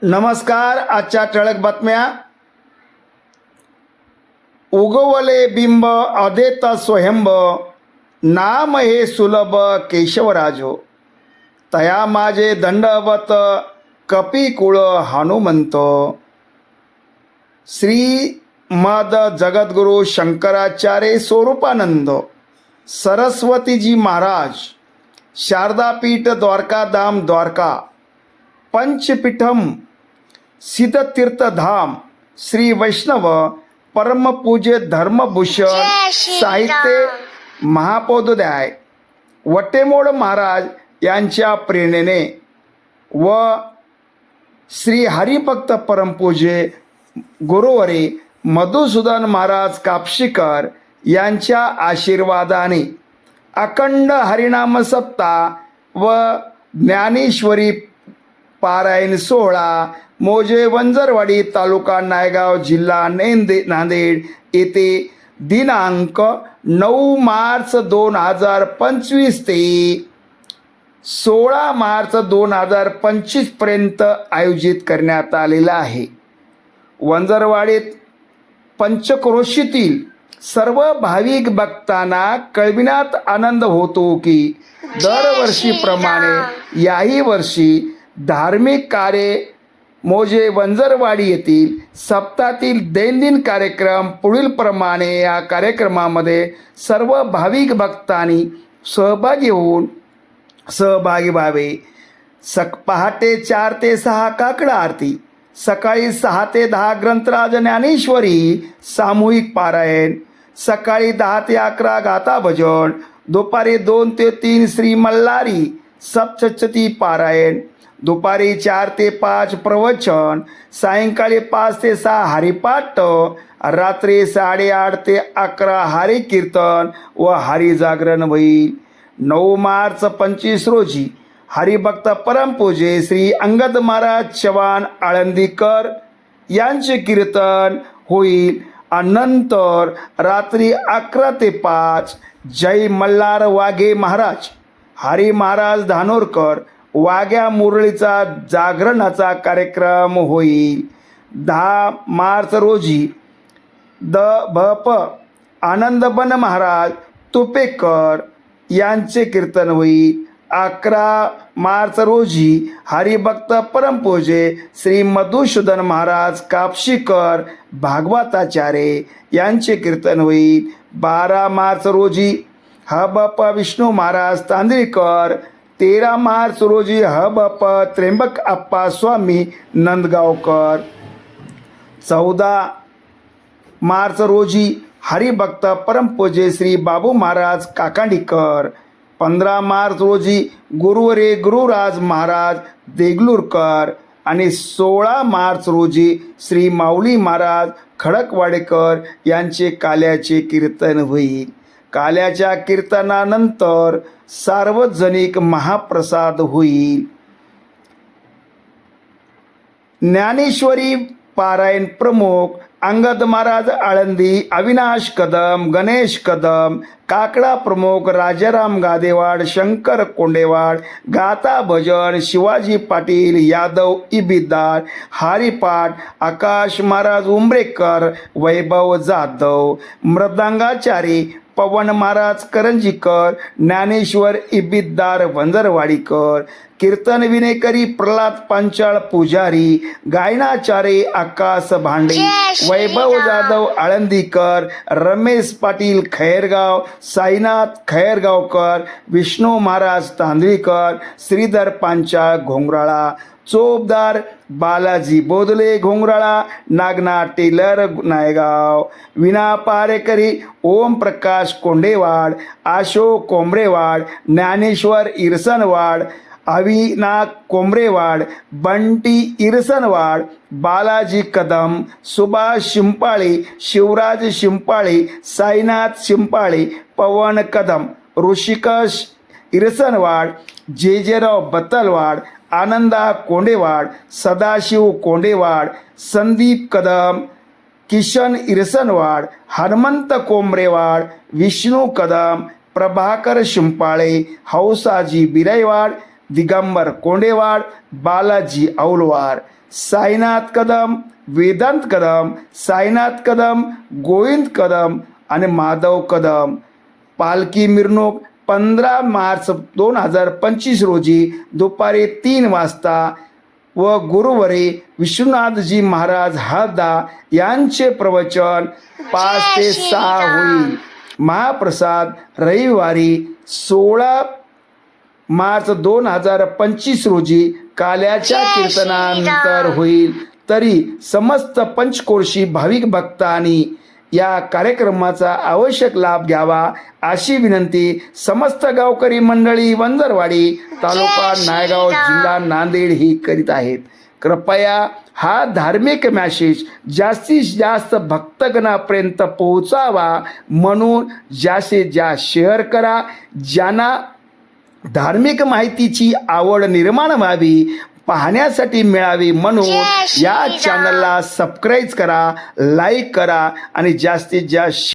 नमस्कार. आजच्या ठळक बातम्या. उगवले बिंब अदेत स्वयंब, नाम हे सुलभ केशवराजो. तया माझे दंडवत कपिकुळ हनुमंत. श्री मद जगद्गुरु शंकराचार्य स्वरूपानंद सरस्वतीजी महाराज, शारदापीठ द्वारकाधाम द्वारका, पंचपीठम सिद्धतीर्थधाम, श्री वैष्णव परमपूज्य धर्मभूषण साहित्य महापौदोदय वटेमोड महाराज यांच्या प्रेरणेने व श्री हरिभक्त परमपूज्य गुरुवरे मधुसूदन महाराज कापशीकर यांच्या आशीर्वादाने अखंड हरिनाम सप्ताह व ज्ञानेश्वरी पारायण सोहळा मोजे वंजरवाडी, तालुका नायगाव, जिल्हा नांदेड येथे दिनांक 9 मार्च 2025 ते 16 मार्च 2025 पर्यंत आयोजित करण्यात आलेला आहे. वंजरवाडीत पंचक्रोशीतील सर्व भाविक भक्तांना कळविण्यात आनंद होतो की दरवर्षीप्रमाणे याही वर्षी धार्मिक कार्य मोजे वंजरवाडी येथील सप्ताहातील दैनंदिन कार्यक्रम पुढील प्रमाणे. या कार्यक्रमामध्ये सर्व भाविक भक्तांनी सहभागी व्हावे. पहाटे 4 ते 6 काकड आरती, सकाळी 6 ते 10 ग्रंथराज ज्ञानेश्वरी सामूहिक पारायण, सकाळी 10 ते 11 गाथा भजन, दुपारी 2 ते 3 श्री मल्हारी सप्तशती पारायण, दुपारी 4 ते 5 प्रवचन, सायंकाळी 5 ते 6 हरिपाठ, रात्री 8:30 ते 11 हरि कीर्तन व हरिजागरण होईल. 9 मार्च 25 रोजी हरिभक्त परमपूज्य श्री अंगद महाराज चव्हाण आळंदीकर यांचे कीर्तन होईल. नंतर रात्री 11 ते 5 जय मल्हार वाघे महाराज, हरी महाराज धानोरकर वाघ्या मुरळीचा जागरणाचा कार्यक्रम होईल. 10 मार्च रोजी भ.प. आनंदबन महाराज तुपेकर यांचे कीर्तन होईल. 11 मार्च रोजी हरिभक्त परमपूज्य श्री मधुसूदन महाराज कापशीकर भागवताचार्य यांचे कीर्तन होईल. 12 मार्च रोजी ह.ब.प. विष्णू महाराज तांदळीकर, 13 मार्च रोजी ह.ब.प. त्र्यंबक आप्पा स्वामी नंदगावकर, 14 मार्च रोजी हरिभक्त परमपूज्य श्री बाबू महाराज काकांडीकर, 15 मार्च रोजी गुरुवरे गुरुराज महाराज देगलूरकर आणि 16 मार्च रोजी श्री माऊली महाराज खडकवाडेकर यांचे काल्याचे कीर्तन होईल. काल्याच्या कीर्तनानंतर सार्वजनिक महाप्रसाद होईल. ज्ञानेश्वरी पारायण प्रमुख अंगद महाराज आळंदी, अविनाश कदम, गणेश कदम. काकडा प्रमुख राजाराम गादेवाड, शंकर कोंडेवाड. गाथा भजन शिवाजी पाटील यादव इबिदार. हरिपाठ आकाश महाराज उंबरेकर, वैभव जाधव. मृदंगाचारी पवन महाराज करंजीकर, ज्ञानेश्वर इबिद्दार वंजरवाडीकर. कीर्तन विनेकरी प्रल्हाद पांचाळ पुजारी. गायनाचार्य आकाश भांडे, वैभव जाधव आळंदीकर, रमेश पाटील खैरगाव, साईनाथ खैरगावकर, विष्णू महाराज तांदळीकर, श्रीधर पांचाळ घोंगराळा. चोपदार बालाजी बोदले घोंगराळा, नागनाथ टेलर नायगाव. विना पारेकरी ओम प्रकाश कोंडेवाड, अशोक कोंबरेवाड, ज्ञानेश्वर इरसनवाड, अविनाश कोंबरेवाड, बंटी इरसनवाड, बालाजी कदम, सुभाष शिंपाळे, शिवराज शिंपाळे, साईनाथ शिंपाळे, पवन कदम, ऋषिकेश इरसनवाड, जेजेराव बत्तलवाड, आनंदा कोंडेवाड, सदाशिव कोंडेवाड, संदीप कदम, किशन इरसनवाड, हनुमंत कोंबरेवाड, विष्णू कदम, प्रभाकर शिंपाळे, हौसाजी बिराईवाड, दिगंबर कोंडेवाड, बालाजी औलवार. साईनाथ कदम, वेदांत कदम, साईनाथ कदम, गोविंद कदम आणि माधव कदम. पालखी मिरवणूक 15 मार्च 2025 रोजी दुपारी 3 वाजता व गुरुवारी विश्वनाथजी महाराज हळदा यांचे प्रवचन 5 ते 6 होईल. महाप्रसाद रविवारी 16 मार्च 2025 रोजी काल्याच्या कीर्तनानंतर होईल. तरी समस्त पंचकोशी भाविक भक्तांनी या कार्यक्रमाचा आवश्यक लाभ घ्यावा अशी विनंती समस्त गावकरी मंडळी वंजरवाडी, तालुका नायगाव, जिल्हा नांदेड ही करीत आहेत. कृपया हा धार्मिक मॅसेज जास्तीत जास्त भक्तगणापर्यंत पोहोचावा म्हणून जास्तीत जास्त शेअर करा. ज्यांना धार्मिक माहितीची आवड निर्माण व्हावी, पाहण्यासाठी मिळावी म्हणून या चॅनलला सबस्क्राईब करा, लाईक करा आणि जास्तीत जास्त